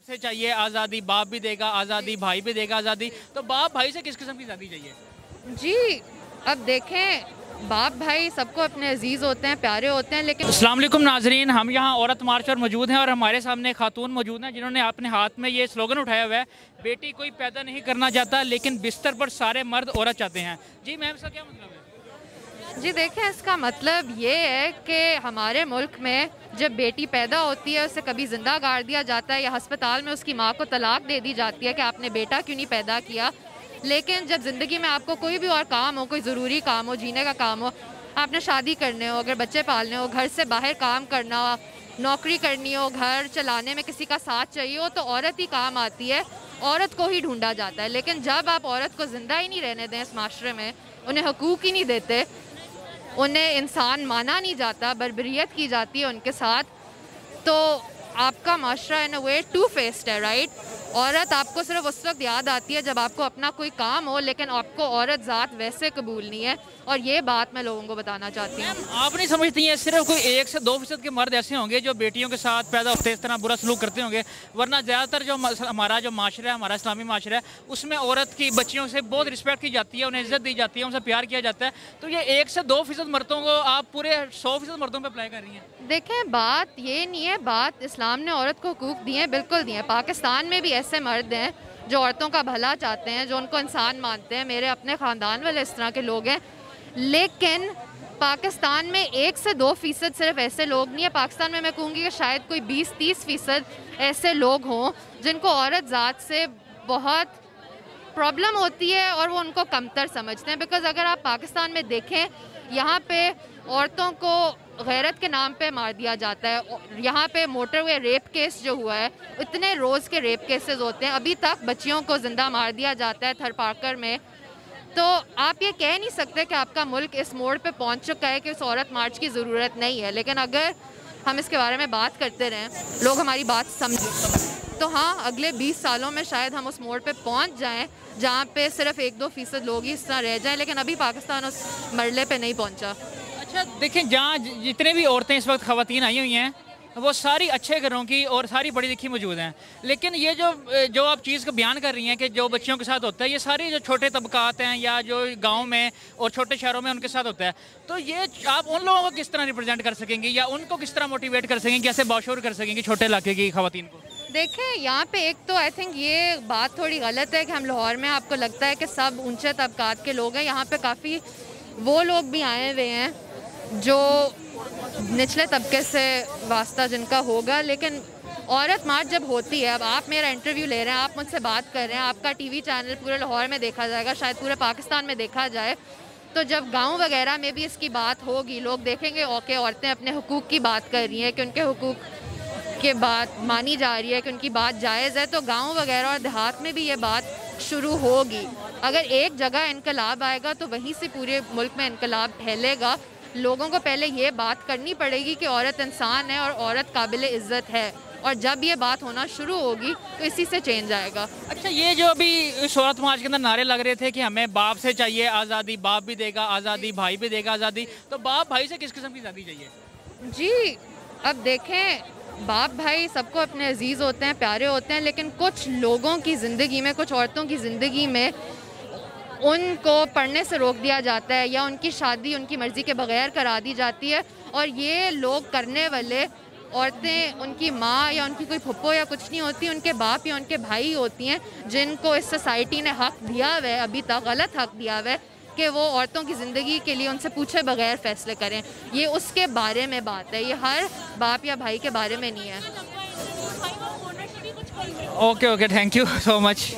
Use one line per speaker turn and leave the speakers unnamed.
से चाहिए आज़ादी, बाप भी देगा आज़ादी, भाई भी देगा आज़ादी, तो बाप भाई से किस किस्म की आज़ादी चाहिए?
जी, अब देखें, बाप भाई सबको अपने अजीज़ होते हैं, प्यारे होते हैं, लेकिन
अस्सलाम वालेकुम नाजरीन, हम यहाँ औरत मार्च पर मौजूद हैं और हमारे सामने खातून मौजूद हैं जिन्होंने अपने हाथ में ये स्लोगन उठाया हुआ है, बेटी कोई पैदा नहीं करना चाहता लेकिन बिस्तर पर सारे मर्द औरत चाहते हैं। जी मैम, इसका क्या मतलब है?
जी देखें, इसका मतलब ये है कि हमारे मुल्क में जब बेटी पैदा होती है उसे कभी ज़िंदा गाड़ दिया जाता है या अस्पताल में उसकी माँ को तलाक दे दी जाती है कि आपने बेटा क्यों नहीं पैदा किया। लेकिन जब ज़िंदगी में आपको कोई भी और काम हो, कोई ज़रूरी काम हो, जीने का काम हो, आपने शादी करने हो, अगर बच्चे पालने हो, घर से बाहर काम करना हो, नौकरी करनी हो, घर चलाने में किसी का साथ चाहिए हो, तो औरत ही काम आती है, औरत को ही ढूंढा जाता है। लेकिन जब आप औरत को ज़िंदा ही नहीं रहने दें इस माशरे में, उन्हें हकूक़ ही नहीं देते, उन्हें इंसान माना नहीं जाता, बर्बरियत की जाती है उनके साथ, तो आपका माशरा इन अ वे टू फेस्ड है, राइट? औरत आपको सिर्फ उस वक्त याद आती है जब आपको अपना कोई काम हो, लेकिन आपको औरत ज़ात वैसे कबूल नहीं है, और ये बात मैं लोगों को बताना चाहती हूँ।
आप नहीं समझती हैं सिर्फ कोई 1 से 2% के मर्द ऐसे होंगे जो बेटियों के साथ पैदा होते इस तरह बुरा सलूक करते होंगे, वरना ज़्यादातर जो हमारा जो माशरा है, हमारा इस्लामी माशरा है, उसमें औरत की बच्चियों से बहुत रिस्पेक्ट की जाती है, उन्हें इज्जत दी जाती है, उनसे प्यार किया जाता है। तो ये 1 से 2% मर्दों को आप पूरे 100% मर्दों पर अप्लाई कर रही हैं।
देखें, बात ये नहीं है, बात इस्लाम ने औरत को हुकूक दिए हैं, बिल्कुल दिए हैं। पाकिस्तान में भी ऐसे मर्द हैं जो औरतों का भला चाहते हैं, जो उनको इंसान मानते हैं, मेरे अपने ख़ानदान वाले इस तरह के लोग हैं। लेकिन पाकिस्तान में 1 से 2% सिर्फ ऐसे लोग नहीं है, पाकिस्तान में मैं कहूँगी कि शायद कोई 20-30% ऐसे लोग हों जिनको औरत ज़ात से बहुत प्रॉब्लम होती है और वो उनको कमतर समझते हैं। बिकॉज़ अगर आप पाकिस्तान में देखें, यहाँ पे औरतों को गैरत के नाम पे मार दिया जाता है। यहाँ पे मोटरवे रेप केस जो हुआ है, इतने रोज़ के रेप केसेस होते हैं, अभी तक बच्चियों को ज़िंदा मार दिया जाता है थरपाकर में। तो आप ये कह नहीं सकते कि आपका मुल्क इस मोड़ पे पहुँच चुका है कि उस औरत मार्च की ज़रूरत नहीं है। लेकिन अगर हम इसके बारे में बात करते रहें, लोग हमारी बात समझें, तो हाँ, अगले 20 सालों में शायद हम उस मोड़ पे पहुँच जाएं जहाँ पे सिर्फ 1-2% लोग ही इस तरह रह जाएं। लेकिन अभी पाकिस्तान उस मरले पे नहीं पहुँचा।
अच्छा देखें, जहाँ जितने भी औरतें इस वक्त ख़वातीन आई हुई हैं वो सारी अच्छे घरों की और सारी पढ़ी लिखी मौजूद हैं, लेकिन ये जो आप चीज़ को बयान कर रही हैं कि जो बच्चियों के साथ होता है, ये सारी जो छोटे तबकात हैं या जो गांव में और छोटे शहरों में उनके साथ होता है, तो ये आप उन लोगों को किस तरह रिप्रेजेंट कर सकेंगी या उनको किस तरह मोटिवेट कर सकेंगी, कैसे बाशूर कर सकेंगी छोटे इलाके की ख़वातीन को?
देखें, यहाँ पे एक तो आई थिंक ये बात थोड़ी गलत है कि हम लाहौर में आपको लगता है कि सब ऊंचे तबकात के लोग हैं। यहाँ पे काफ़ी वो लोग भी आए हुए हैं जो निचले तबके से वास्ता जिनका होगा। लेकिन औरत मार्च जब होती है, अब आप मेरा इंटरव्यू ले रहे हैं, आप मुझसे बात कर रहे हैं, आपका टीवी चैनल पूरे लाहौर में देखा जाएगा, शायद पूरे पाकिस्तान में देखा जाए, तो जब गांव वगैरह में भी इसकी बात होगी, लोग देखेंगे ओके औरतें अपने हुकूक की बात कर रही हैं, कि उनके हुकूक के बात मानी जा रही है, कि उनकी बात जायज़ है, तो गांव वगैरह और देहात में भी ये बात शुरू होगी। अगर एक जगह इनकलाब आएगा तो वहीं से पूरे मुल्क में इनकलाब फैलेगा। लोगों को पहले ये बात करनी पड़ेगी कि औरत इंसान है और औरत काबिल इज़्ज़त है, और जब ये बात होना शुरू होगी तो इसी से चेंज आएगा।
अच्छा, ये जो अभी इस औरत मार्च के अंदर नारे लग रहे थे कि हमें बाप से चाहिए आज़ादी, बाप भी देगा आज़ादी, भाई भी देगा आज़ादी, तो बाप भाई से किस किस्म की आज़ादी चाहिए?
जी, अब देखें, बाप भाई सबको अपने अजीज़ होते हैं, प्यारे होते हैं, लेकिन कुछ लोगों की ज़िंदगी में, कुछ औरतों की ज़िंदगी में उनको पढ़ने से रोक दिया जाता है या उनकी शादी उनकी मर्ज़ी के बगैर करा दी जाती है, और ये लोग करने वाले औरतें उनकी माँ या उनकी कोई फुप्पो या कुछ नहीं होती, उनके बाप या उनके भाई होती हैं, जिनको इस सोसाइटी ने हक़ दिया हुआ है, अभी तक गलत हक़ दिया हुआ है कि वो औरतों की ज़िंदगी के लिए उनसे पूछे बगैर फ़ैसले करें। ये उसके बारे में बात है, ये हर बाप या भाई के बारे में नहीं है।
Okay, thank you so much.